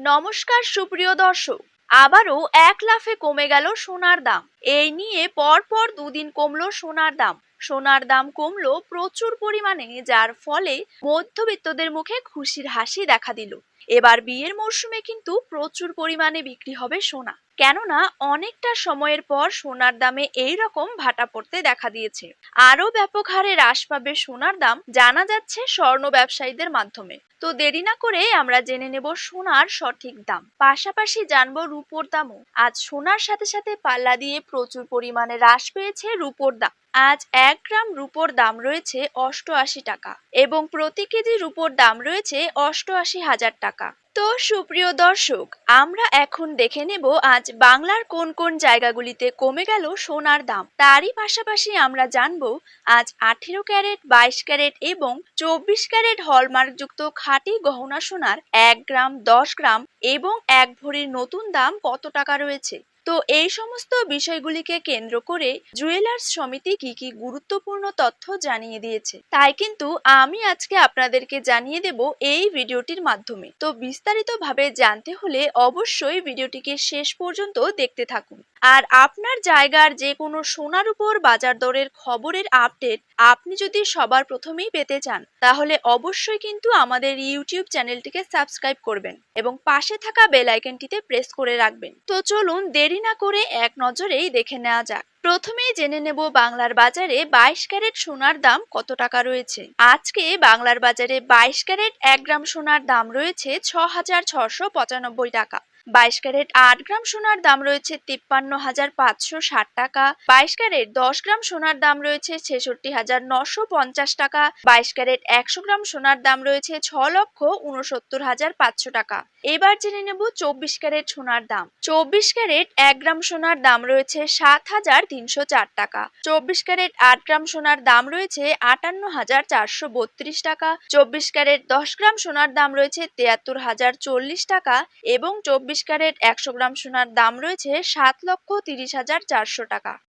নমস্কার সুপ্রিয় দর্শক। আবারও এক লাফে কমে গেল সোনার দাম। এই নিয়ে পরপর দুদিন কমলো সোনার দাম। সোনার দাম কমলো প্রচুর পরিমাণে, যার ফলে মধ্যবিত্তদের মুখে খুশির হাসি দেখা দিল। এবার বিয়ের মরশুমে কিন্তু প্রচুর পরিমাণে বিক্রি হবে সোনা, কেননা অনেকটা সময়ের পর সোনার দামে এই রকম ভাটা পড়তে দেখা দিয়েছে। আরো ব্যাপক হারে হ্রাস পাবে সোনার দাম জানা যাচ্ছে স্বর্ণ ব্যবসায়ীদের মাধ্যমে। তো দেরি না করে আমরা জেনে নেব সোনার সঠিক দাম, পাশাপাশি জানবো রূপোর দামও। আজ সোনার সাথে সাথে পাল্লা দিয়ে প্রচুর পরিমাণে হ্রাস পেয়েছে রূপোর দাম। আজ 1 গ্রাম রূপোর দাম রয়েছে 88 টাকা এবং প্রতি কেজি রূপোর দাম রয়েছে 88,000 টাকা। তো সুপ্রিয় দর্শক, আমরা এখন দেখে নেব আজ বাংলার কোন কোন জায়গাগুলিতে কমে গেল সোনার দাম। তারই পাশাপাশি আমরা জানবো আজ 18 ক্যারেট, 22 ক্যারেট এবং 24 ক্যারেট হলমার্কযুক্ত খাঁটি গহনা সোনার 1 গ্রাম, 10 গ্রাম এবং 1 ভরির নতুন দাম কত টাকা রয়েছে। তো এই সমস্ত বিষয়গুলিকে কেন্দ্র করে জুয়েলার্স সমিতি কি কি গুরুত্বপূর্ণ তথ্য জানিয়ে দিয়েছে, তাই কিন্তু আমি আজকে আপনাদেরকে জানিয়ে দেব এই ভিডিওটির মাধ্যমে। তো বিস্তারিতভাবে জানতে হলে অবশ্যই ভিডিওটিকে শেষ পর্যন্ত দেখতে থাকুন। আর আপনার জায়গার যে কোনো সোনার উপর বাজার দরের খবরের আপডেট আপনি যদি সবার প্রথমেই পেতে চান, তাহলে অবশ্যই কিন্তু আমাদের ইউটিউব চ্যানেলটিকে সাবস্ক্রাইব করবেন এবং পাশে থাকা বেল আইকনটিতে প্রেস করে রাখবেন। তো চলুন দেরি না করে এক নজরেই দেখে নেওয়া যাক। প্রথমেই জেনে নেব বাংলার বাজারে 22 ক্যারেট সোনার দাম কত টাকা রয়েছে। আজকে বাংলার বাজারে 22 ক্যারেট 1 গ্রাম সোনার দাম রয়েছে 6,695 টাকা। 22 ক্যারেট 8 গ্রাম সোনার দাম রয়েছে 53,560 টাকা। 22 ক্যারেট 10 গ্রাম সোনার দাম রয়েছে 66,950 টাকা। 22 ক্যারেট 100 গ্রাম সোনার দাম রয়েছে 6,69,500 টাকা। এবার জেনে নেব 24 ক্যারেট সোনার দাম। 24 ক্যারেট 1 গ্রাম সোনার দাম রয়েছে 7,304 টাকা। 24 ক্যারেট 8 গ্রাম সোনার দাম রয়েছে 58,432 টাকা। 24 ক্যারেট 10 গ্রাম সোনার দাম রয়েছে 73,040 টাকা এবং 24 ক্যারেট 100 গ্রাম সোনার দাম রয়েছে 7,30,400 টাকা।